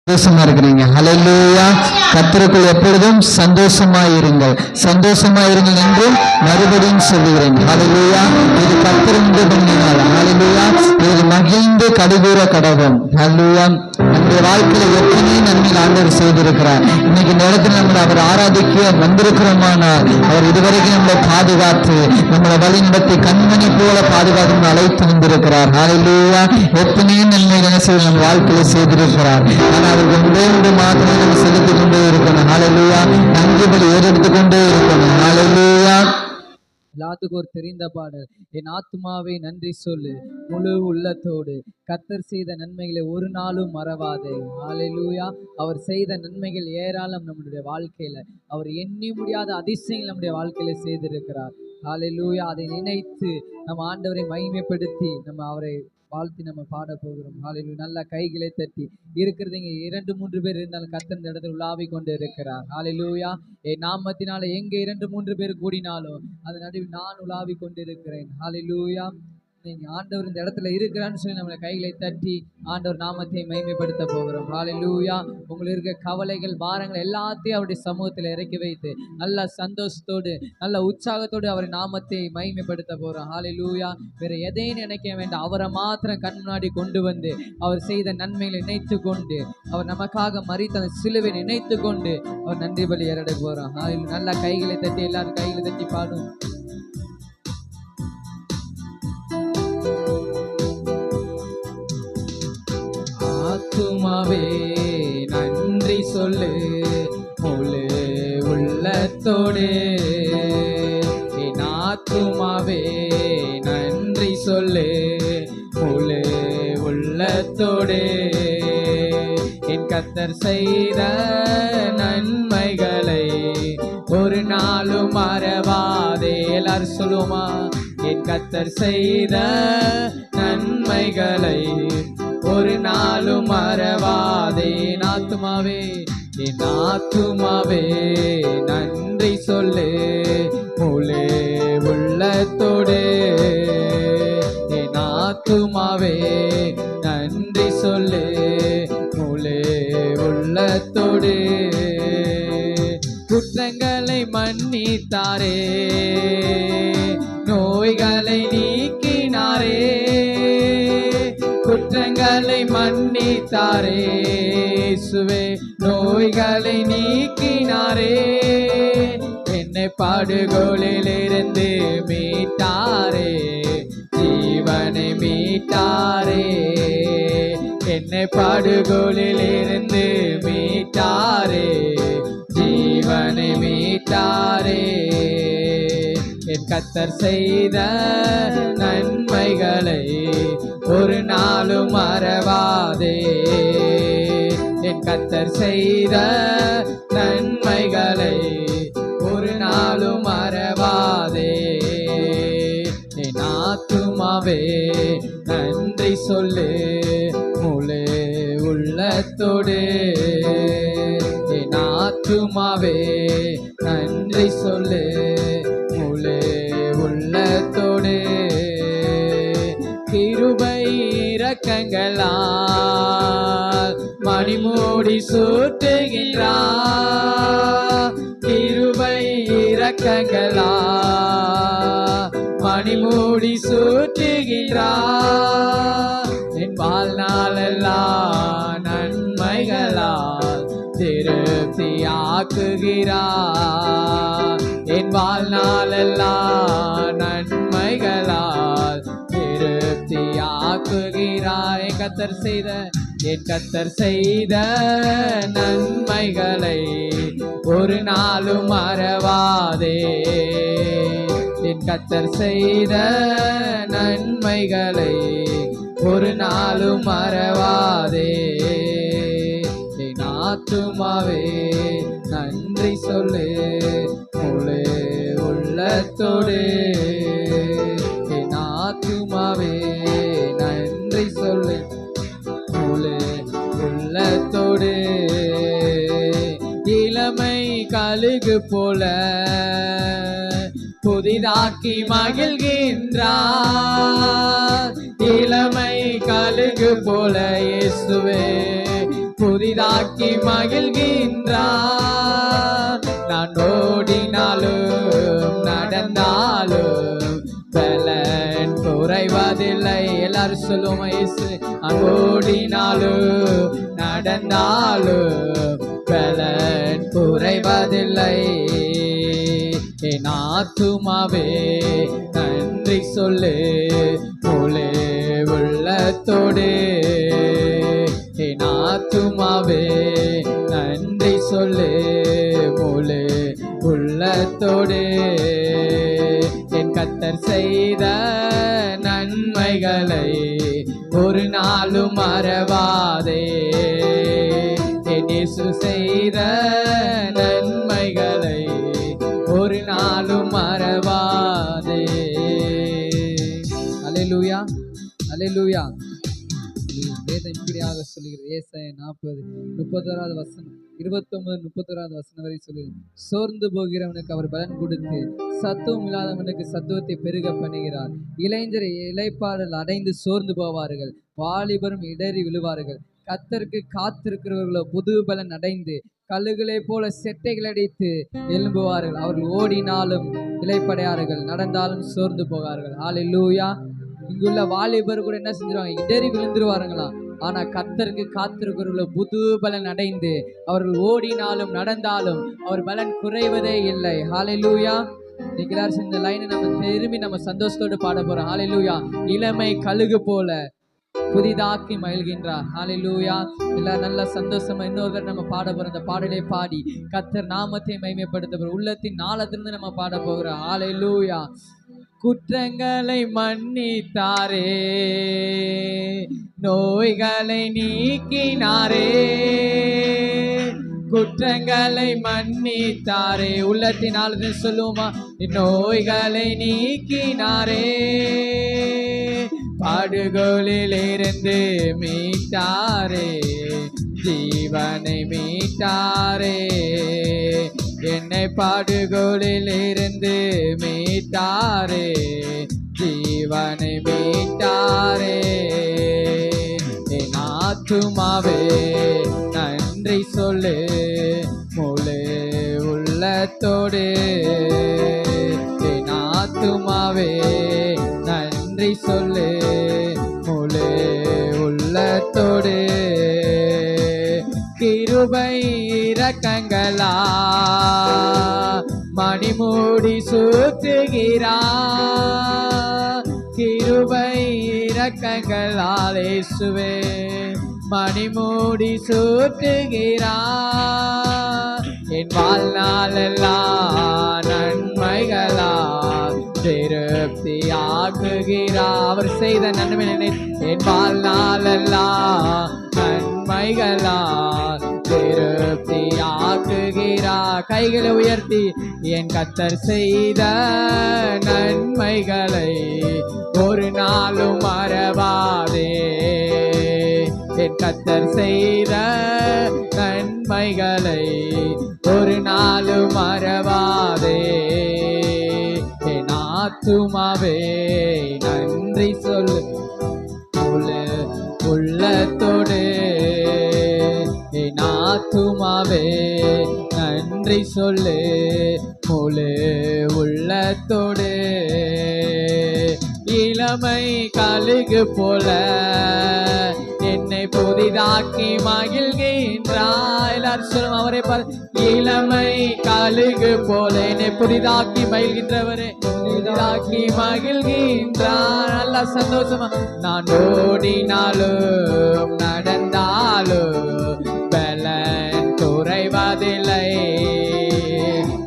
சந்தோஷமா இருக்கிறீங்க. ஹல்லேலூயா. கர்த்தருக்குள் எப்பொழுதும் சந்தோஷமாயிருங்கள், சந்தோஷமாயிருங்கள் என்று மறுபடியும் சொல்லுகிறேன். ஹல்லேலூயா. இது கர்த்தர் உண்டு பண்ணினால. ஹல்லேலூயா. இது மகிழ்ந்து கடுகூற கடவும். ஹல்லேலூயா. நம்முடைய வாழ்க்கையில எத்தனை நன்மைகள் ஆண்டவர் செய்திருக்கிறார். இன்னைக்கு இந்த இடத்துல நம்ம அவர் ஆராதிக்க வந்திருக்கிறோமானால் அவர் இதுவரைக்கும் நம்மளை பாதுகாத்து நம்மளை வழி நடத்தி கண்மணி போல பாதுகாத்து அழைத்து வந்திருக்கிறார். ஹல்லேலூயா. எத்தனை நன்மைகள் நம்ம வாழ்க்கையில செய்திருக்கிறார். ஆனால் அவருக்கு ஒன்றே மாத்திரம் நம்ம செலுத்திக் கொண்டே இருக்கணும். ஹல்லேலூயா. நன்றிபடி ஏறெடுத்துக் கொண்டே இருக்கணும். ஹல்லேலூயா. எல்லாத்துக்கும் ஒரு தெரிந்த பாடல், என் ஆத்துமாவை நன்றி சொல்லு முழு உள்ளத்தோடு, கர்த்தர் செய்த நன்மைகளை ஒரு நாளும் மறவாதே. ஹல்லேலூயா. அவர் செய்த நன்மைகள் ஏராளம் நம்முடைய வாழ்க்கையில, அவர் எண்ணி முடியாத அதிசயங்கள் நம்முடைய வாழ்க்கையில செய்திருக்கிறார். ஹல்லேலூயா. அதை நினைத்து நம்ம ஆண்டவரை மகிமைப்படுத்தி நம்ம அவரை வாழ்த்தி நம்ம பாட போகிறோம். ஹல்லேலூயா. நல்ல கைகளை தட்டி இருக்கிறது. இங்க 2-3 பேர் இருந்தாலும் கர்த்தர் இந்த இடத்துல உலாவி கொண்டு இருக்கிறார். ஹல்லேலூயா. என் நாமத்தினால எங்க 2-3 பேர் கூடினாலும் அது நடுவில் நான் உலாவி கொண்டு இருக்கிறேன். ஹல்லேலூயா. நீங்க ஆண்டவர் இந்த இடத்துல இருக்கிறான்னு சொல்லி நம்மளை கைகளை தட்டி ஆண்டவர் நாமத்தை மகிமைப்படுத்த போகிறோம். ஹல்லேலூயா. உங்களுக்கு இருக்க கவலைகள் பாரங்கள் எல்லாத்தையும் அவருடைய சமூகத்தில் இறக்கி வைத்து நல்ல சந்தோஷத்தோடு நல்ல உற்சாகத்தோடு அவரை நாமத்தை மகிமைப்படுத்த போகிறோம். ஹல்லேலூயா. வேற எதையும் நினைக்க வேண்டாம், அவரை மாத்திரம் கண் முன்னாடி கொண்டு வந்து அவர் செய்த நன்மைகளை நினைத்து கொண்டு அவர் நமக்காக மரித்த அந்த சிலுவை நினைத்து கொண்டு அவர் நன்றி பலி ஏறட போகிறோம். நல்ல கைகளை தட்டி எல்லாரும் கைகளை தட்டி பாடும். ஆத்துமாவே நன்றி சொல்லு முழு உள்ளத்தோடு, என் ஆத்துமாவே நன்றி சொல்லு முழு உள்ளத்தோடு, என் கர்த்தர் செய்த நன்மைகளை ஒரு நாளும் மறவாதே. எல்லாரும் சொல்லுவோமா? என் கர்த்தர் செய்த நன்மைகளை ஒரு நாளும் மறவாதே. என் ஆத்துமாவே என் ஆத்துமாவே நன்றி சொல்லு முழு உள்ளத்தோடு, என் ஆத்துமாவே நன்றி சொல்லு முழு உள்ளத்தோடு, குற்றங்களை மன்னித்தாரே, நோய்களை நீக்கினாரே, குற்றங்களை மன்னித்தாரே இயேசுவே, நோய்களை நீக்கினாரே, என்னை பாடுகோலில் இருந்து மீட்டாரே, ஜீவனை மீட்டாரே, என்னை பாடுகோலில் இருந்து மீட்டாரே, ஜீவனை மீட்டாரே, என் கர்த்தர் செய்த நன்மைகளை ஒரு நாளும் மறவாதே. என் கர்த்தர் செய்த நன்மைகளை ஒரு நாளும் மறவாதே. என் ஆத்துமாவே நன்றி சொல்லு முழு உள்ளத்தோடு, என் ஆத்துமாவே நன்றி சொல்லு முழு உள்ளத்தோடு, கிருபை இரக்கங்களால் மணிமூடி சூட்டுகின்றார், கிருபை இரக்கங்களால் மணிமூடி சூட்டுகின்றார், என் வாழ்நாளெல்லாம் நன்மைகளால் திருப்தியாக்குகிறார், என் வாழ்நாளெல்லாம் நன்மைகளால் திருப்தியாக்குகிறார். என் கர்த்தர் செய்த என் கர்த்தர் செய்த நன்மைகளை ஒரு நாளும் மறவாதே. என் கர்த்தர் செய்த நன்மைகளை ஒரு நாளும் மறவாதே. என் ஆத்துமாவே நன்றி சொல்லு முழு உள்ளத்தோடு, என் ஆத்துமாவே நன்றி சொல்லு முழு உள்ளத்தோடு, இளமை கழுகு போல புதிதாக்கி மகிழ்கின்றார், இளமை கழுகு போல இயேசுவே புதிதாக்கி மகிழ்கின்றார். நான் ஓடினாலும் நடந்தாலும் பலன் குறைவதில்லை. எல்லாரும் சொல்லுவோம், இயேசு. நான் ஓடினாலும் நடந்தாலும் பலன் குறைவதில்லை. என் ஆத்துமாவே நன்றி சொல்லு முழு உள்ளத்தோடு. என் ஆத்துமாவே நன்றி சொல்லு முழு உள்ளத்தோடு. என் கர்த்தர் செய்த நன்மைகளை ஒரு நாளும் மறவாதே. என் இயேசு செய்த நன்மைகளை ஒரு நாளும் மறவாதே. அல்லேலூயா, அல்லேலூயா. வேதம் இப்படியாக சொல்லுகிறது. ஏசாயா 40:31 வசனம் 29-31 வசனம் வரை சொல்லுகிறது. சோர்ந்து போகிறவனுக்கு அவர் பலன் கொடுத்து சத்துவம் இல்லாதவனுக்கு சத்துவத்தை பெருக பண்ணுகிறார். இளைஞரை இளைப்பாறல் அடைந்து சோர்ந்து போவார்கள், வாலிபரும் இடறி விழுவார்கள். கர்த்தருக்கு காத்திருக்கிறவர்களோ புது பலன் அடைந்து கல்லுகளை போல செட்டைகள் அடித்து எழும்புவார்கள். அவர்கள் ஓடினாலும் இளைப்படையார்கள், நடந்தாலும் சோர்ந்து போவார்கள். ஹல்லேலூயா. இங்குள்ள வாலிபர் கூட என்ன செஞ்சிருவாங்க? இடறி விழுந்துருவாருங்களாம். ஆனா கர்த்தருக்கு காத்திருக்கிறவர்களோ புது பலன் அடைந்து அவர்கள் ஓடினாலும் நடந்தாலும் அவர் பலன் குறைவதே இல்லை. ஹல்லேலூயா. இன்னைக்கு இந்த லைனை நம்ம திரும்பி நம்ம சந்தோஷத்தோடு பாட போறோம். ஹல்லேலூயா. இளமை கழுகு போல புதிதாக்கி மகிழ்கின்றார். ஹல்லேலூயா. எல்லாரும் நல்ல சந்தோஷமா இன்னொரு நம்ம பாட போறோம். அந்த பாடலை பாடி கர்த்தர் நாமத்தை மகிமைப்படுத்த போறோம். உள்ளத்தின் நாளத்திலிருந்து நம்ம பாட போகிறோம். ஹல்லேலூயா. குற்றங்களை மன்னித்தாரே, நோய்களை நீக்கினாரே. குற்றங்களை மன்னித்தாரே. உள்ளத்தின் ஆளுநர் சொல்லுமா, நோய்களை நீக்கினாரே. பாடுகோலில் இருந்து மீட்டாரே, ஜீவனை மீட்டாரே. என்னை பாடுகோலில் இருந்து மீட்டாரே, ஜீவனை மீட்டாரே. என் ஆத்துமாவே நன்றி சொல்லு முழு உள்ளத்தோடு. என் ஆத்துமாவே நன்றி சொல்லு முழு உள்ளத்தோடு. கிருபை இரக்கங்களா மணிமூடி சுத்துகிறார். கிருபை இரக்கங்களால் இயேசுவே மணிமூடி சுத்துகிறார். என் வாழ்நாளெல்லாம் நன்மைகளால் திருப்தியாக்குகிறார். அவர் செய்த நன்மை என் வாழ்நாளெல்லாம் நன்மைகளால் திருப்தியாக்குகிறார். கைகளை உயர்த்தி என் கர்த்தர் செய்த நன்மைகளை ஒரு நாளும் மறவாதே. என் கர்த்தர் செய்த நன்மைகளை ஒரு நாளும் மறவாதே. என் ஆத்துமாவே நன்றி சொல்லு உள்ளத்தோடு. என் ஆத்துமாவே நன்றி சொல்லு முழு உள்ளத்தோடு. இளமை கழுகு போல என்னை புதிதாக்கி மகிழ்கின்றார். எல்லாரும் சொல்லும் அவரே பாரு. இளமை கழுகு போல என்னை புதிதாக்கி மகிழ்கின்றவரே, புதிதாக்கி மகிழ்கின்றார். நல்ல சந்தோஷமா நான் ஓடினாலும் நடந்தாலும் பலன் குறைவதில்லை.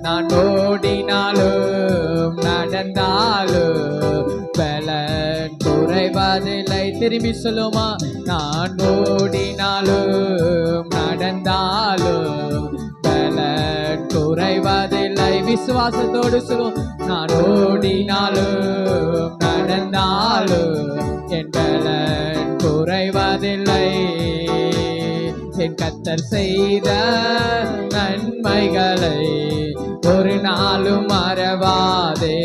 நான் ஓடினாலும் நடந்தாலும் பலன் குறைவதில்லை. திரும்பி சொல்லுமா, நான் ஓடினாலும் நடந்தாலும் பலன் குறைவதில்லை. விசுவாசத்தோடு சொல்லுவோம், நான் ஓடினாலும் நடந்தாலும் என் பலன் குறைவதில்லை. என் கர்த்தர் செய்த நன்மைகளை ஒரு நாளும் மறவாதே.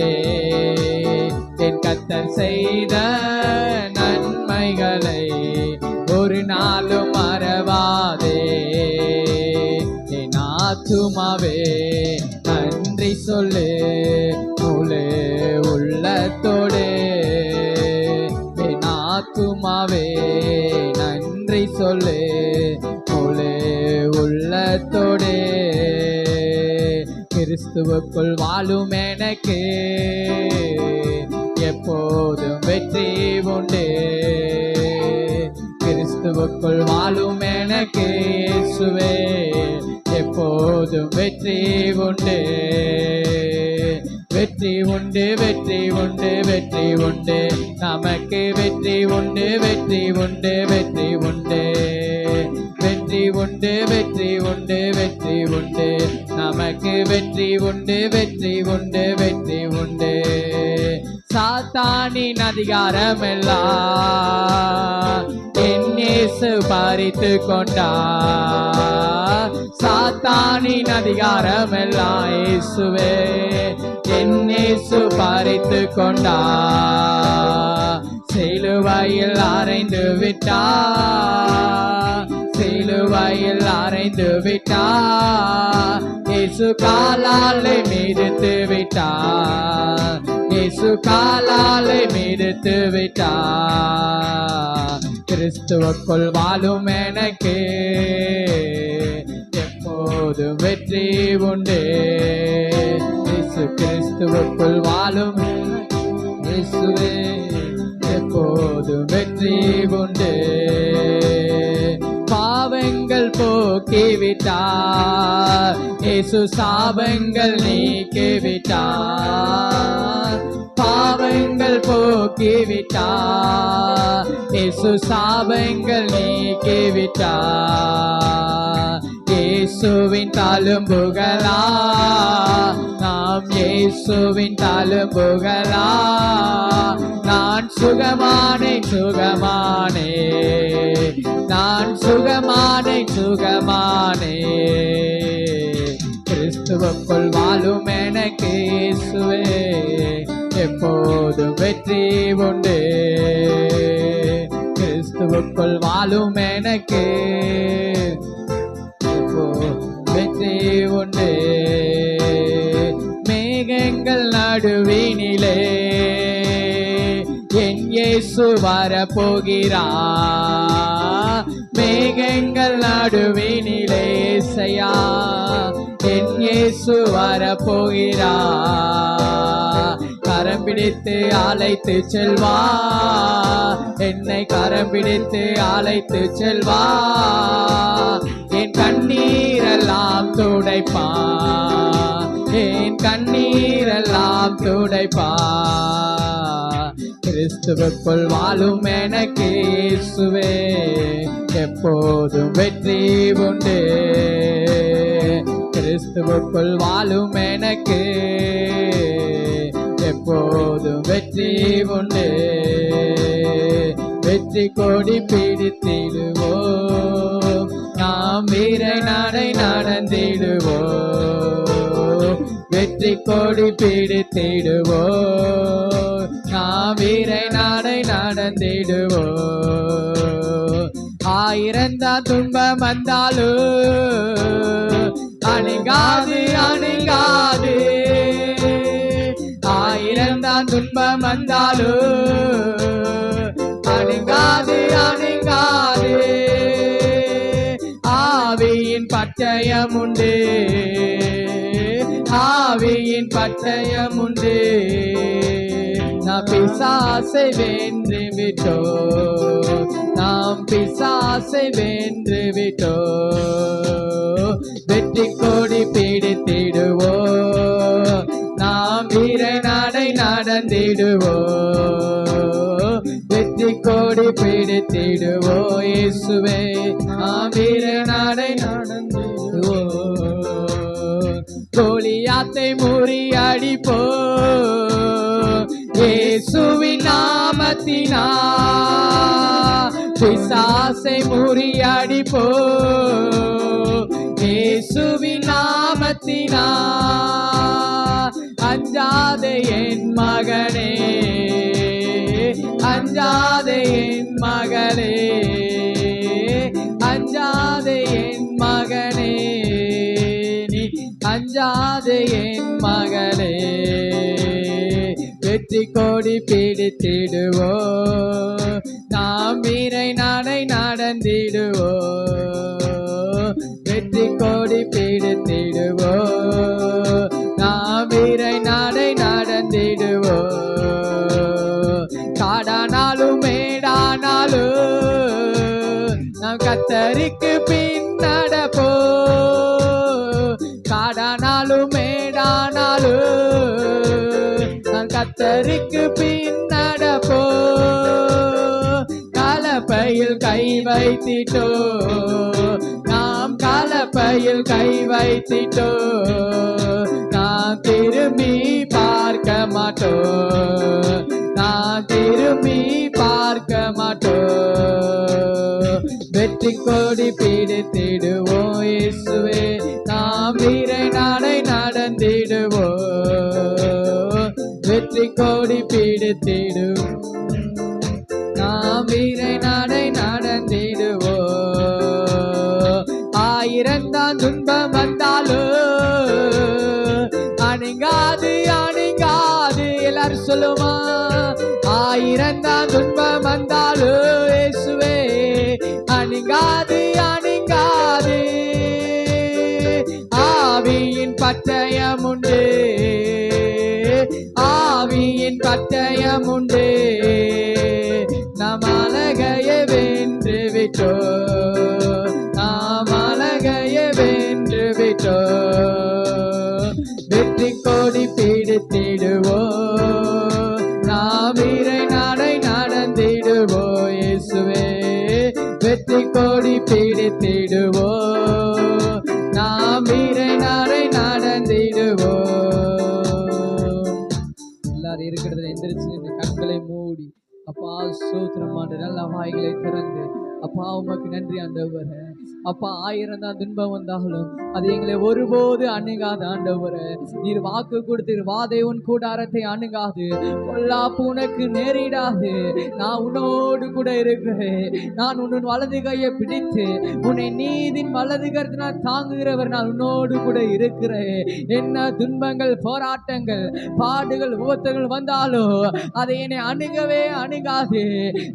என் கர்த்தர் செய்த நன்மைகளை ஒரு நாளும் மறவாதே. மறவாதே. என் ஆத்துமாவே நன்றி சொல்லு முழு உள்ளத்தோடு. என் ஆத்துமாவே நன்றி சொல்லு முழு உள்ளத்தோடு. கிறிஸ்துவுக்குள் வாழும் எனக்கு எப்போதும் வெற்றி உண்டு. கிறிஸ்துவுக்குள் வாழும் எனக்கு இயேசுவே எப்போதும் வெற்றி உண்டு. வெற்றி உண்டு, வெற்றி உண்டு, வெற்றி உண்டு, நமக்கு வெற்றி உண்டு, வெற்றி உண்டு, வெற்றி உண்டு, வெற்றி உண்டு, வெற்றி உண்டு, வெற்றி உண்டு, நமக்கு வெற்றி உண்டு, வெற்றி உண்டு, வெற்றி உண்டு. சாத்தானின் அதிகாரம் எல்லாம் என் இயேசு பறித்து கொண்டார். சாத்தானின் அதிகாரம் எல்லாம் இயேசுவே என் இயேசு பறித்து கொண்டார். சிலுவையில் அறைந்து விட்டார், சிலுவையில் அறைந்து விட்டார். இயேசு காலாலை மிதித்து விட்டார், இயேசு காலாலை மிதித்து விட்டார். கிறிஸ்துவுக்குள் வாழும் எனக்கு எப்போதும் வெற்றி உண்டு. இயேசு கிறிஸ்துவுக்குள் வாழும் இயேசுவே எப்போதும் வெற்றி உண்டு. பாவங்கள் போக்கிவிட்டார் இயேசு, சாபங்கள் நீக்கிவிட்டார். பாவங்கள் போக்கிவிட்டார் இயேசு, சாபங்கள் நீக்கிவிட்டார். இயேசுவின் தழும்புகளா நாம், இயேசுவின் தழும்புகளா நான் சுகமானே, சுகமானே, நான் சுகமானே, சுகமானே. கிறிஸ்துவுக்குள் வாழும் எனக்கு இயேசுவே எப்போதும் வெற்றி உண்டு. கிறிஸ்துவுக்குள் வாழும் எனக்கு வெற்றி உண்டு. மேகங்கள் நடுவினிலே என் இயேசு வரப்போகிறார். மேகங்கள் நடுவினிலே இயேசையா என் இயேசு வரப்போகிறார். கரம் பிடித்து அழைத்து செல்வா, என்னை கரம் பிடித்து அழைத்து செல்வா. என் கண்ணீரெல்லாம் துடைப்பா, என் கண்ணீரெல்லாம் துடைப்பா. கிறிஸ்துவுக்குள் வாழும் எனக்கு இயேசுவே எப்போதும் வெற்றி உண்டு. கிறிஸ்துவுக்குள் வாழும் எனக்கு எப்போதும் வெற்றி உண்டு. வெற்றி கொடி பிடித்திடுவோம், நாம் வீரை நடை நடந்திடுவோம். வெற்றி கொடி பிடித்திடுவோம், நாம் வீரை நடை நடந்திடுவோம். ஆயிரந்தான் துன்பம் வந்தாலும் அணுகாது, அணுகாது. ஆயிரந்தான் துன்பம் வந்தாலும் அணுகாது, அணுகாது. ஆவியின் பட்டயம் உண்டு, ஆவியின் பட்டயம் உண்டு. நாம் பிசாசை வென்று விட்டோம், நாம் பிசாசை வென்று விட்டோம். வெற்றி கொடி பிடித்திடுவோம், நாம் வீரை நடை நடந்திடுவோம். வெற்றி கொடி பிடித்திடுவோம் இயேசுவே, நாம் வீரை நடை நடந்திடுவோம். கோலியாத்தை முறியடிப்போம் இயேசுவின் நாமத்தினால். பிசாசை முறியடிப்போம் இயேசுவின் நாமத்தினால். அஞ்சாதே என் மகனே, அஞ்சாதே என் மகளே, அஞ்சாதே அஞ்சாதே என் மகளே, வெற்றி கொடி பிடித்திடுவோ, நாம் வீரை நடை நடந்திடுவோ, வெற்றி கொடி பிடித்திடுவோ, நாம் வீரை நடை நடந்திடுவோ. காடானாலும் மேடானாலும் நாம் கத்தருக்கு பின் நடப்போ, காடானாலும் மேடானாலும் நாம் கத்தருக்கு பின் நடப்போ. கலப்பையில் கை வைத்திட்டோ, நாம் கலப்பையில் கை வைத்திட்டோ, நாம் திரும்பி பார்க்க மாட்டோ, நான் திரும்பி பார்க்க மாட்டோ. வெற்றி கொடி பிடித்திடுவோம் இயேசுவே, நாம் வீரை நடை நடந்திடுவோ, வெற்றி கொடி பிடித்திடுவோம், நாம் வீரை நடை நடந்திடுவோ. ஆயிரந்தான் துன்பம் வந்தாலும் அணுகாது அணுகாது, எல்லாரும் சொல்லுமா, ஆயிரந்தான் துன்பம் வந்தாலும் இயேசுவே அணுகாது அணுகாது. ஆவியின் பட்டயம் உண்டு, ஆவியின் பட்டயம் உண்டு, நாம் அழகையை வென்று விட்டோ, நாம் அழகையை வென்று விட்டோ. வெற்றி கொடி பிடித்திடுவோ, நாம் வீரை நடை நடந்திடுவோ இயேசுவே, வெற்றி கொடி பிடித்திடுவோ, நாம் வீரை நடை நடந்திடுவோ. எல்லாரும் இருக்கிறதுல எந்திரிச்சு கண்களை மூடி அப்பா ஸ்தோத்திரம் ஆண்டவரே, நல்ல வாய்களை திறந்து அப்பா உமக்கு நன்றி ஆண்டவரே. அப்பா 1000 தான் துன்பம் வந்தாலும் அது எங்களை ஒருபோது அணுகாது ஆண்டவரே. நீர் வாக்கு கொடுத்தீர், வாதை உன் கூடாரத்தை அணுகாது, பொல்லாப்பு உனக்கு நேரிடாது, நான் உன்னோடு கூட இருக்கிறேன், நான் உன் வலது கையை பிடித்து உன்னை நீதின் வலது கருத்தினால் தாங்குகிறவர், நான் உன்னோடு கூட இருக்கிறேன். என்ன துன்பங்கள் போராட்டங்கள் பாடுகள் உபத்திரங்கள் வந்தாலும் அதை என்னை அணுகவே அணுகாது.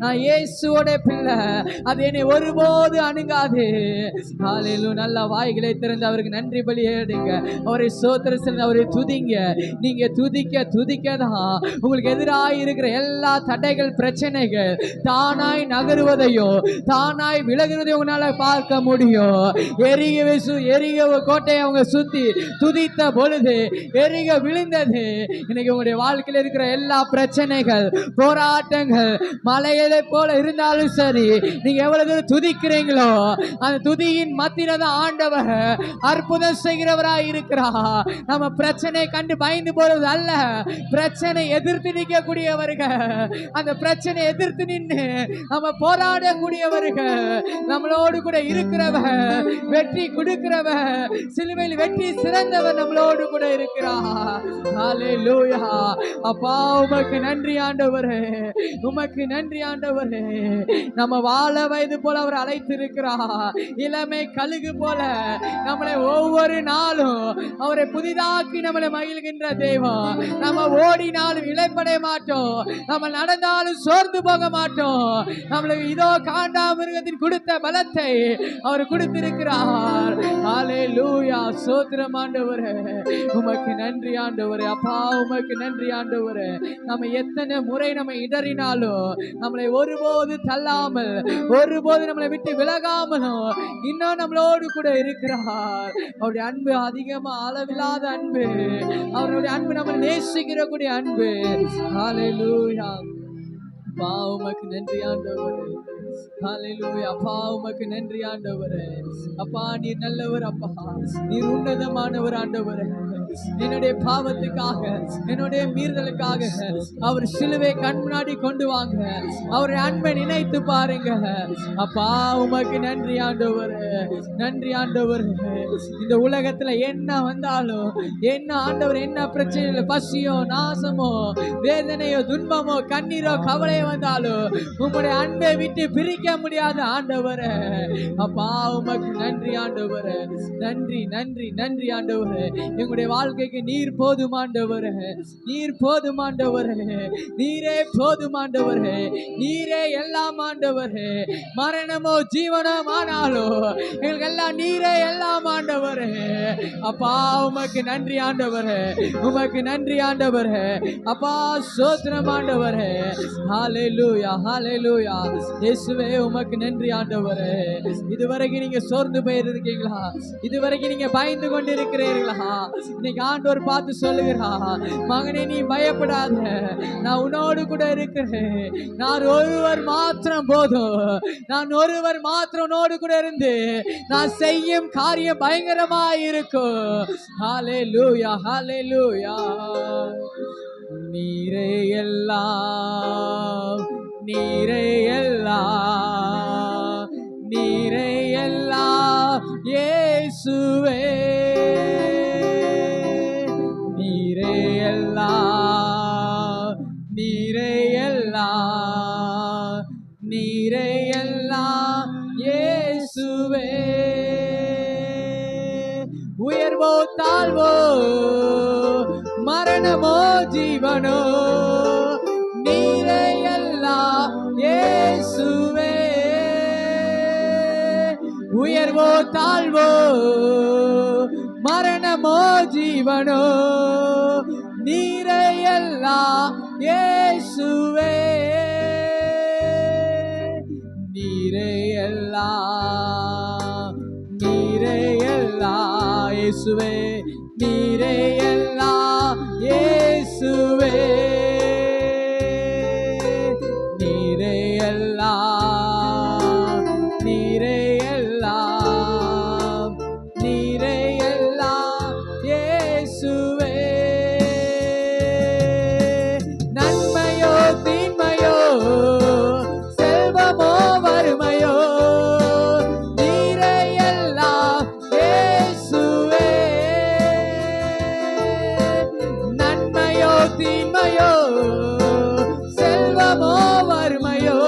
நான் இயேசுவோட பிள்ளை, அது என்னை ஒருபோது அணுகாது. ஹல்லேலூயா. நல்ல வாய்களை திறந்து அவருக்கு நன்றி பலி ஏடுங்க, அவரை ஸ்தோத்திரம் செய்யுங்க, அவரை துதிங்க. நீங்க துதிக்க துதிக்கதான் உங்களுக்கு எதிராக இருக்கிற எல்லா தடைகள் பிரச்சனைகள் தானாய் நகருவதையோ தானாய் விலகுவதையும் உங்களால பார்க்க முடியும். எரிக கோட்டையை அவங்க சுத்தி துதித்த பொழுது எரிக விழுந்தது. இன்னைக்கு உங்களுடைய வாழ்க்கையில் இருக்கிற எல்லா பிரச்சனைகள் போராட்டங்கள் மலையை போல இருந்தாலும் சரி, நீங்க எவ்வளவு தூரம் துதிக்கிறீங்களோ அந்த துதியின் மத்தியில தான் ஆண்டவர் அற்புதம் செய்கிறவராய் இருக்கிறார். நம்ம பிரச்சனை கண்டு பயந்து போறது அல்ல, பிரச்சனை எதிர்த்து நிற்கக்கூடியவர்கள், அந்த பிரச்சனை எதிர்த்து நின்று நம்ம போராடக்கூடியவர்கள், நம்மளோடு கூட இருக்கிறவர், வெற்றி கொடுக்கிறவர், சிலுவையில் வெற்றி சிறந்தவர் நம்மளோடு கூட இருக்கிறார். ஹல்லேலூயா. அப்பா உமக்கு நன்றி ஆண்டவரே, உமக்கு நன்றி ஆண்டவரே. நம்ம வாழ வயது போல அவர் அழைத்திருக்கிறார், இளமை கழுகு போல நம்மளை ஒவ்வொரு நாளும் அவரை புதிதாக்கி நம்மளை மகிழ்கின்ற தெய்வம். நம்ம ஓடினாலும் இளைப்படைய மாட்டோம், நம்ம நடந்தாலும் சோர்ந்து போக மாட்டோம். நம்மளுக்கு இதோ காண்டாமிருகத்தின் கொடுத்த பலத்தை அவர் கொடுத்திருக்கிறார். ஹல்லேலூயா. ஸ்தோத்திரம் ஆண்டவரே, உமக்கு நன்றி ஆண்டவரே. அப்பா உமக்கு நன்றி ஆண்டவரே. நம்ம எத்தனை முறை நம்ம இடறினாலும் நம்மளை ஒருபோது தள்ளாமல் ஒருபோது நம்மளை விட்டு விலகாமலும் இன்னும் நம்மளோடு கூட இருக்கிறார். அவருடைய அன்பு அதிகமா அளவில்லாத அன்பு, அவருடைய அன்பு நம்மளை நேசிக்கிற கூடிய அன்பு. ஹல்லேலூயா. அப்பா உமக்கு நன்றி ஆண்டவரே. ஹல்லேலூயா. அப்பா உமக்கு நன்றி ஆண்டவரே. அப்பா நீர் நல்லவர், அப்பா நீர் உன்னதமானவர் ஆண்டவரே. என்னுடைய பாவத்துக்காக, என்னுடைய மீறுதலுக்காக அவர் சிலுவை கண் முன்னாடி கொண்டு வாங்க. அவருடைய அன்பை நினைத்து பாருங்க. அப்பா உமக்கு நன்றி ஆண்டவரே, நன்றி ஆண்டவரே. இந்த உலகத்துல என்ன வந்தாலும், என்ன ஆண்டவர், என்ன பிரச்சனை, பசியோ, நாசமோ, வேதனையோ, துன்பமோ, கண்ணீரோ, கவலை வந்தாலும் உங்களுடைய அன்பை விட்டு பிரிக்க முடியாத ஆண்டவரே. அப்பா உமக்கு நன்றி ஆண்டவரே, நன்றி நன்றி நன்றி ஆண்டவரே. எங்களுடைய வாழ்க்கைக்கு நீர் போதுமாண்டவரே, நீர் போதுமாண்டவரே, நீரே போதுமாண்டவரே, நீரே எல்லாம் ஆண்டவரே. மரணமோ ஜீவனோ ஆனாலும் எங்களுக்கு எல்லாம் நீரே எல்லாம் ஆண்டவரே. அப்பா உமக்கு நன்றி ஆண்டவரே, உமக்கு நன்றி ஆண்டவரே. அப்பா ஸ்தோத்திரம் ஆண்டவரே. ஹல்லேலூயா ஹல்லேலூயா. இயேசுவே உமக்கு நன்றி ஆண்டவரே. இதுவரைக்கும் நீங்க சோர்ந்து போயிருக்கீங்களா? இதுவரைக்கும் நீங்க பயந்து கொண்டு இருக்கிறீர்களா? இன்னைக்கு ஆண்டவர் பார்த்து சொல்லுகிறா, மகனே நீ பயப்படாத, நான் உன்னோடு கூட இருக்கிறேன். நான் ஒருவர் மாத்திரம் போதும், நான் ஒருவர் மாத்திரம் உன்னோடு கூட இருந்து நான் செய்யும் காரியம் பயங்கரமாய் இருக்கும். ஹல்லேலூயா ஹல்லேலூயா. நீரே எல்லாம், நீரே எல்லாம், நீரே எல்லாம் இயேசுவே. நீரே எல்லாம், நீரே எல்லாம், நீரே எல்லாம் இயேசுவே. உயர்வோ தாழ்வோ, மரணமோ ஜீவனோ, நீரே எல்லாம் இயேசுவே. உயர்வோ தாழ்வோ, மரணமோ ஜீவனோ, நீரே எல்லாம் இயேசுவே. நீரே எல்லாம், நீரே எல்லாம் இயேசுவே. நீரே எல்லாம் இயேசுவே. நீரே எல்லாம், நீரே எல்லாம், நீரே எல்லாம் இயேசுவே. நன்மையோ தீமையோ, செல்வமோ வறுமையோ, நீரே எல்லாம் இயேசுவே. நன்மையோ தீமையோ, செல்வமோ வறுமையோ,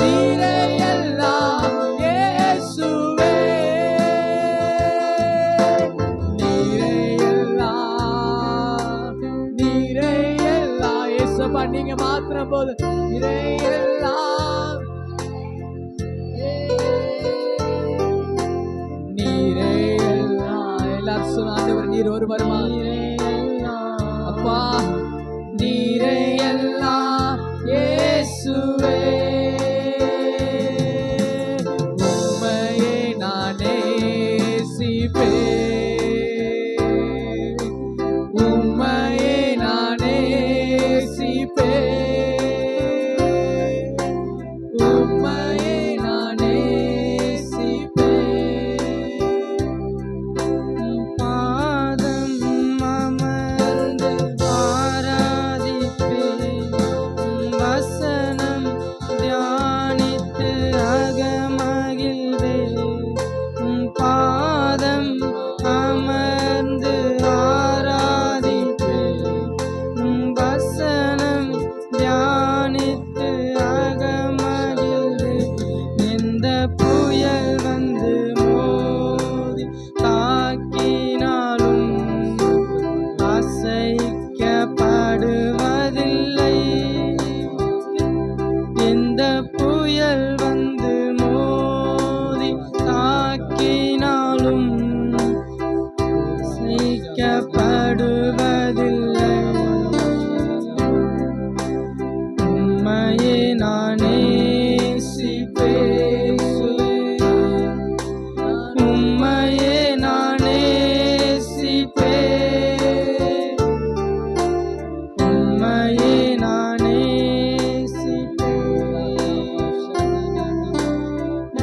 நீரே எல்லாம் இயேசுவே. நீரே எல்லாம், நீரே எல்லாம் இயேசுப்பா, நீங்க மாத்திரம் போதும். நீரே எல்லாம், நீரே எல்லாம். எல்லாரும் சொல்லுங்க, ஆண்டவர் நீர் ஒருவருமா? அப்பா நீரே எல்லாம் இயேசுவே. உம்மையே நான் நேசிப்பேன், உம்மையே நான் நேசிப்பேன், உம்மையே நான் நேசிப்பேன். பாதம் அமர்ந்து ஆராதிப்பேன், வசனம் தியானித்து அகமகிழ்வேன். பாதம் அமர்ந்து ஆராதிப்பேன், வசனம் தியானித்து அகமகிழ்வேன். எந்த புயல் வந்து மோதி தாக்கினாலும் அசைக்கப்படுவதில்லை. எந்த புயல் வந்து மோதி தாக்கினாலும் அசைக்கப்படுவதில்லை. உம்மையே நான் நேசிப்பேன், உம்மையே நான் நேசிப்பேன், உம்மையே நான் நேசிப்பேன்,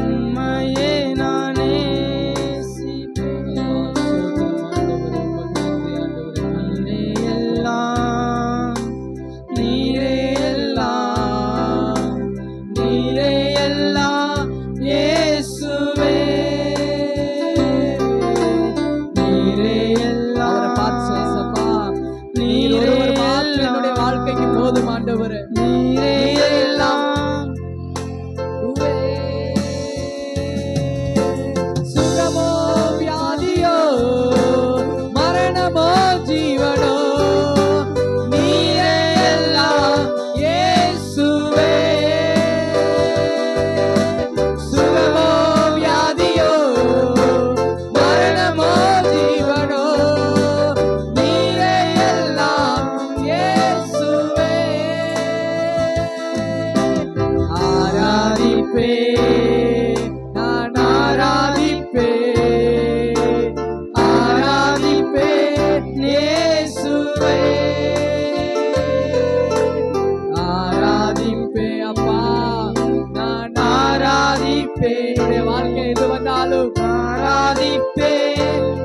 உம்மையே நான் நேசிப்பேன்.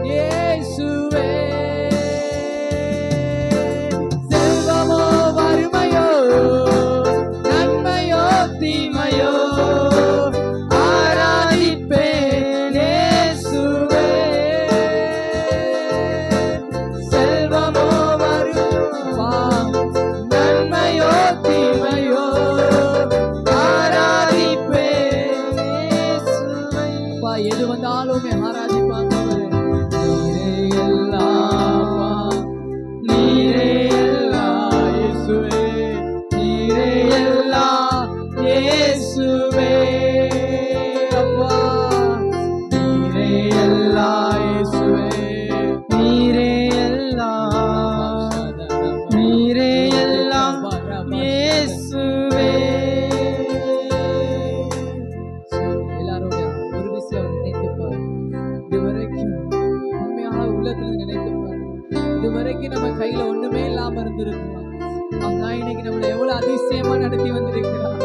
இயேசுவே. செல்வமோ வறுமையோ நன்மையோ தீமையோ ஆராதிப்பேன் இயேசுவே. செல்வமோ வறுமையோ நன்மையோ தீமையோ ஆராதிப்பேன் இயேசுவே. எது வந்தாலுமே ஆராதிப்பாங்க. நீரே எல்லாம், நீரே எல்லாம் இயேசுவே, நீரே எல்லாம் இயேசுவே. அப்பா நீரே எல்லாம் இயேசுவே, நீரே எல்லாம், நீரே எல்லாம் இயேசுவே. எல்லாரோட ஒரு விஷயம் நினைத்து பாரு. இதுவரைக்கும் உண்மையாக உள்ளத்துல நினைத்து பாரு. இதுவரைக்கும் நம்ம கையில ஒண்ணுமே இல்லாம இருந்திருக்கலாம். அவங்க இன்னைக்கு நம்மளை எவ்வளவு அதிசயமா நடத்தி வந்திருக்கிறார்.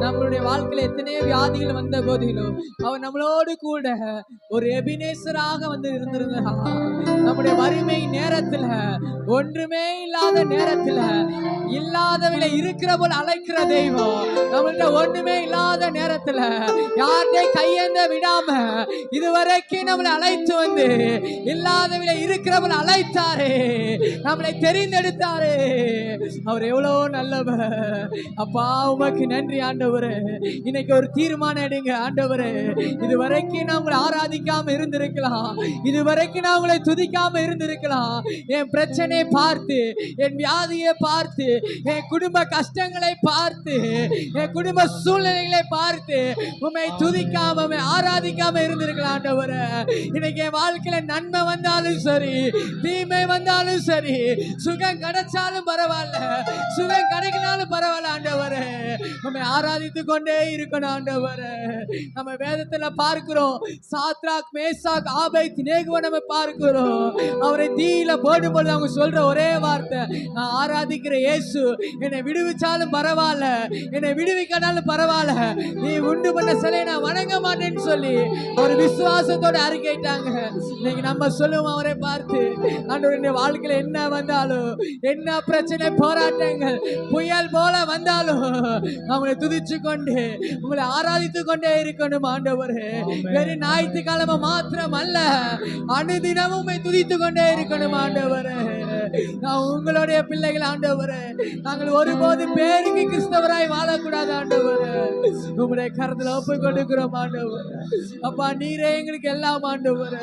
நம்மளுடைய வாழ்க்கையில எத்தனையோ வியாதிகள் வந்த போதிலும் அவர் நம்மளோடு கூட ஒரு எபினேசராக வந்து இருந்திருந்தார். நம்முடைய வறுமை நேரத்துல, ஒன்றுமே இல்லாத நேரத்துல இல்லாதவங்களை இருக்கிற போல அழைக்கிற தெய்வம். நம்மள்ட்ட ஒண்ணுமே இல்லாத நேரத்துல யார்கிட்ட கையேந்த விடாம இதுவரைக்கும் நம்மளை அழைத்து வந்து இல்லாதவங்களை இருக்கிற போல அழைத்தாரே, நம்மளை தெரிந்தெடுத்தாரே. அவர் எவ்வளவு நல்லவர். அப்பா உமக்கு நன்றி ஆண்டவரே. இன்னைக்கு ஒரு தீர்மானம் எடுங்க ஆண்டவரே. இதுவரைக்கும் நான் உங்களை ஆராதிக்காம இருந்திருக்கலாம், இதுவரைக்கும் நான் உங்களை துதிக்காம இருந்திருக்கலாம். என் பிரச்சனையை பார்த்து, என் வியாதியை பார்த்து, என் குடும்ப கஷ்டங்களை பார்த்து, என் குடும்ப சூழ்நிலைகளை பார்த்து உண்மை துதிக்காம உம்மை ஆராதிக்காம இருந்திருக்கலாம் ஆண்டவரே. இன்னைக்கு என் வாழ்க்கையில நன்மை வந்தாலும் சரி, தீமை வந்தாலும் சரி, சுகம் கிடைச்சாலும் பரவாயில்ல, சுகம் கிடைக்கினாலும் பரவாயில்ல ஆண்டவரே, உம்மை ஆராதித்து கொண்டே இருக்கணும் ஆண்டவரே. நம்ம வேதத்துல பார்க்கிறோம், சாத்ராக் மேசாக் ஆபேத் நேகோவை நம்ம பார்க்கிறோம். அவரை தீயில போடும்போது அவங்க சொல்ற ஒரே வார்த்தை, நான் ஆராதிக்கிற இயேசு என்னை விடுவிச்சாலும் பரவாயில்ல, என்னை விடுவிக்கனாலும் பரவாயில்ல, நீ உண்டு பண்ண சிலையை நான் வணங்க மாட்டேன்னு சொல்லி ஒரு விசுவாசத்தோட அறிக்கைட்டாங்க. இன்னைக்கு நம்ம சொல்லுவோம் அவரை பார்த்து, ஆண்டவருடைய வாழ்க்கையில என்ன வந்தாலும், என்ன பிரச்சனை போராட்டங்கள் புயல் போல வந்தாலும் அவங்களை துதிச்சு கொண்டு உங்களை ஆராதித்து கொண்டே இருக்கணும் ஆண்டவரே. வெறும் ஞாயிற்றுக்கிழமை மாத்திரம் அல்ல, அனுதினமும் துதித்து கொண்டே இருக்கணும் ஆண்டவரே. நான் உங்களுடைய பிள்ளைகள் ஆண்டவரே. நாங்கள் ஒருபோது பேருக்கு கிறிஸ்தவராய் வாழக்கூடாது ஆண்டவரே. உங்களுடைய கருத்துல ஒப்பு கொடுக்கிறோம் ஆண்டவரே. அப்பா நீரே எங்களுக்கு எல்லாம் ஆண்டவரே.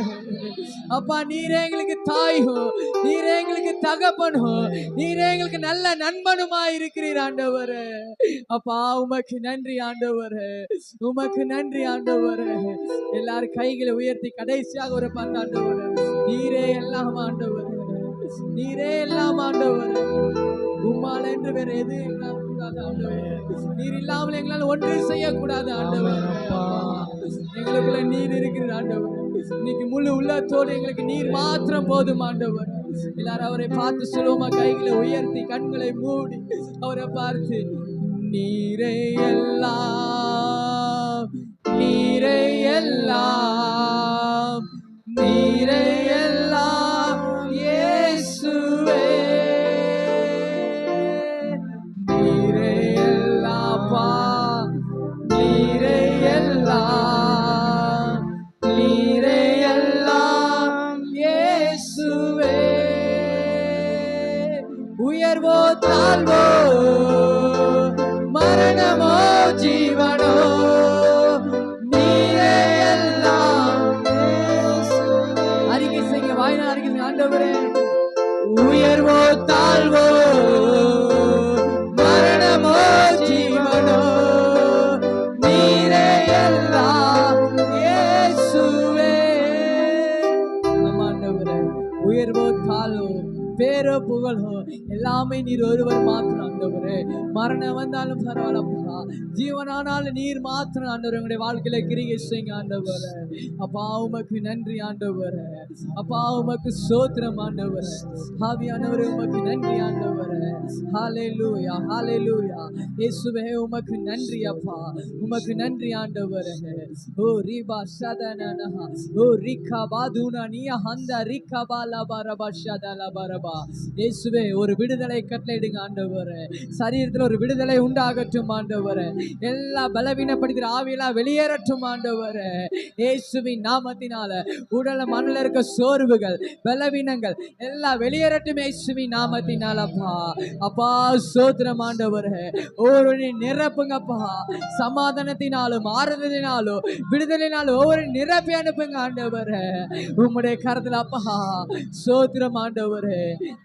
அப்பா நீரே எங்களுக்கு தாயும், நீரே எங்களுக்கு தகப்பனும், நீரே எங்களுக்கு நல்ல நண்பனுமா இருக்கிறீர் ஆண்டவரே. அப்பா உமக்கு நன்றி ஆண்டவரே, உமக்கு நன்றி ஆண்டவரே. எல்லாரும் கைகளை உயர்த்தி கடைசியாக ஒரு பார்த்து ஆண்டவரே, நீரே எல்லாம் ஆண்டவரே, நீரே எல்லாம் ஆண்டவரே. உம்மால என்று வேற எது எங்களால் கூடாது ஆண்டவரே. நீர் இல்லாமல் எங்களால் ஒன்று செய்யக்கூடாது ஆண்டவரே. எங்களுக்குள்ள நீர் இருக்கிற ஆண்டவரே. இன்னைக்கு முழு உள்ளத்தோடு எங்களுக்கு நீர் மாத்திரம் போதும் ஆண்டவர். எல்லாரும் அவரை பார்த்து சொல்லுவோமா, கைகளை உயர்த்தி கண்களை மூடி அவரை பார்த்து, நீரே எல்லாம், நீரே எல்லாம், நீரே எல்லாம் இயேசுவே, நீரே எல்லாப்பா, நீரே எல்லாம், நீரே எல்லாம் இயேசுவே. உயர்வோ தாழ்வோ, மரணமோ ஜீவனோ, நீரே எல்லாம் இயேசுவே. அறிக்கை செய்ய, வாயினா அறிக்கை செய்ய ஆண்டவரே. உயர்வோ தாழ்வோ, மரணமோ ஜீவனோ, நீரே எல்லாம் இயேசுவே. ஆண்டவரே, உயர்வோ தாழ்வோ, பேரோ புகழோ எல்லாமே நீர் ஒருவர் மாத்திரம் ஆண்டவரே. மரணம் வந்தாலும் பரவாயில்லப்பா, ஜீவனானாலும் நீர் மாத்திரம் ஆண்டவர் உங்களுடைய வாழ்க்கையில கிரியை செய்யுங்க ஆண்டவரே. அப்பா உமக்கு நன்றி ஆண்டவரே. அப்பா உமக்கு ஸ்தோத்திரம் ஆண்டவரே. ஆவியானவரே உமக்கு நன்றி ஆண்டவரே. ஹalleluya ஹalleluya. இயேசுவே உமக்கு நன்றி அப்பா, உமக்கு நன்றி ஆண்டவரே. ஓ ரிபா சதனனா ஓ ரிகா பாதுனா நியா ஹந்த ரிகா பாலா பரபா ஷதலா பரபா. இயேசுவே ஒரு விடுதலை கட்டளையிடுங்க ஆண்டவரே. சரீரத்தில் ஒரு விடுதலை உண்டாகட்டும் ஆண்டவரே. எல்லா பலவீனப்படுத்துகிற ஆவியெல்லாம் வெளியேறட்டும் ஆண்டவரே. இயேசுவின் நாமத்தினால உடல மண்ணில் இருக்க சோர்வுகள் பலவீனங்கள் எல்லாம் வெளியேறட்டும் இயேசுவின் நாமத்தினால அப்பா. அப்பா ஸ்தோத்திரம் ஆண்டவரே. ஒவ்வொரு நிரப்புங்கப்பா, சமாதானத்தினாலும் ஆறுதலினாலும் விடுதலினாலும் ஒவ்வொரு நிரப்பி அனுப்புங்க ஆண்டவரே. உம்முடைய கருத்துல அப்பா ஸ்தோத்திரம் ஆண்டவரே.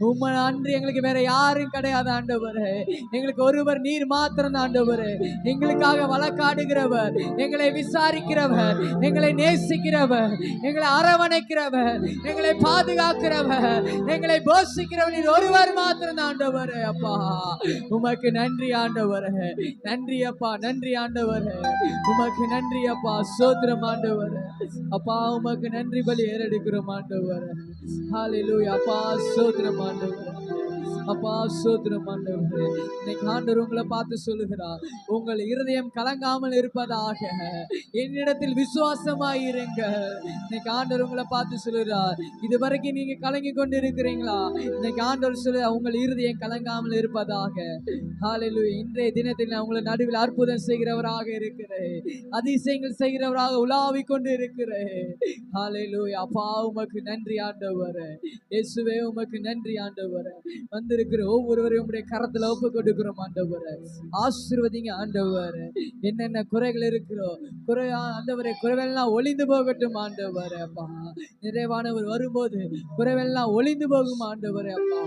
உம்மை அன்றி எங்களுக்கு வேற யாரும் கிடையாது ஆண்டவரே. எங்களுக்கு ஒருவர் நீர் மாத்திரம் ஆண்டவரே. எங்களுக்காக வழக்காடுகிறவர், எங்களை விசாரிக்கிறவர், எங்களை நேசிக்கிறவர், எங்களை அரவணைக்கிறவர், எங்களை பாதுகாக்கிறவர், எங்களை போஷிக்கிறவர் நீர் ஒருவர் மாத்திரம் ஆண்டவரே. அப்பா உமக்கு நன்றி ஆண்டவரே. நன்றி அப்பா, நன்றி ஆண்டவரே. உமக்கு நன்றி அப்பா, ஸ்தோத்திரம் ஆண்டவரே. அப்பா உமக்கு நன்றி பலி ஏறெடுக்கிறோம் ஆண்டவரே. ஹalleluya. அப்பா ஸ்தோத்திரம் ஆண்டவரே. அப்பா ஸ்தோத்திரம் ஆண்டவரே. இன்னைக்கு ஆண்டவர் உங்களை பார்த்து சொல்லுகிறார், உங்கள் இருதயம் கலங்காமல் இருப்பதாக, என்னிடத்தில் விசுவாசமாய் இருங்க. இன்னைக்கு ஆண்டவர் உங்களை பார்த்து சொல்லுகிறார், இதுவரைக்கும் நீங்க கலங்கி கொண்டு இருக்கிறீங்களா? இன்னைக்கு ஆண்டவர் சொல்ல உங்கள் இருதயம் கலங்காமல் இருப்பதாக. ஹalleluya. இன்றைய தினத்தில் நான் உங்களை நடுவில் அற்புதம் செய்கிறவராக இருக்கிறேன், அதிசயங்கள் செய்கிறவராக உலாவி கொண்டு இருக்கிறேன். ஹalleluya. அப்பா உமக்கு நன்றி ஆண்டவரே. இயேசுவே உமக்கு நன்றி ஆண்டவரே. வந்திருக்கிற ஒவ்வொருவரையும் உங்களுடைய கரத்துல ஒப்பு கொடுக்கிறோம் ஆண்டவரே. ஆசீர்வதிங்க ஆண்டவரே. என்னென்ன குறைகள் இருக்கிறோ ஆண்டவரே, குறைவெல்லாம் ஒளிந்து போகட்டும் ஆண்டவரே. அப்பா நிறைவானவர் வரும்போது குறைவெல்லாம் ஒளிந்து போகும் ஆண்டவரே. அப்பா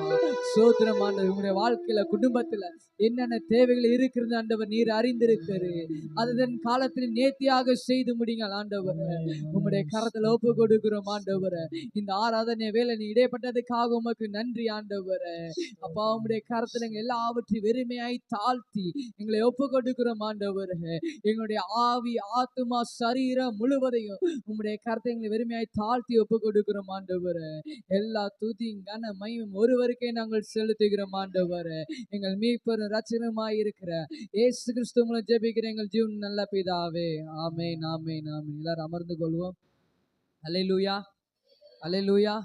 ஸ்தோத்திரம் ஆண்டவர். உங்களுடைய வாழ்க்கையில குடும்பத்துல என்னென்ன தேவைகள் இருக்கிறது ஆண்டவர் நீர் அறிந்திருக்கிறது. அதன் காலத்தில் நேர்த்தியாக செய்து முடியுங்க ஆண்டவரே. உங்களுடைய கரத்துல ஒப்பு கொடுக்கிறோம் ஆண்டவரே. இந்த ஆராதனை வேலை நீ இடைப்பட்டதுக்காக உமக்கு நன்றி ஆண்டவரே. அப்பா உம்முடைய கரத்துல எல்லாவற்றையும் வெறுமையாய் தாழ்த்தி எங்களை ஒப்பு கொடுக்கிறோம் ஆண்டவரே. எங்களுடைய ஆவி ஆத்துமா சரீரம் முழுவதையும் உம்முடைய கரத்தை எங்களை வெறுமையாய் தாழ்த்தி ஒப்பு கொடுக்கிறோம் ஆண்டவரே. எல்லா துதியும் கன மகிமையும் ஒருவருக்கே நாங்கள் செலுத்துகிறோம் ஆண்டவரே. எங்கள் மீட்பரும் இரட்சகருமாய் இருக்கிற இயேசு கிறிஸ்து மூலம் ஜெபிக்கிற எங்கள் ஜீவன் நல்ல பிதாவே. ஆமென் ஆமென் ஆமென். எல்லாரும் அமர்ந்து கொள்வோம். அல்லேலூயா அல்லேலூயா.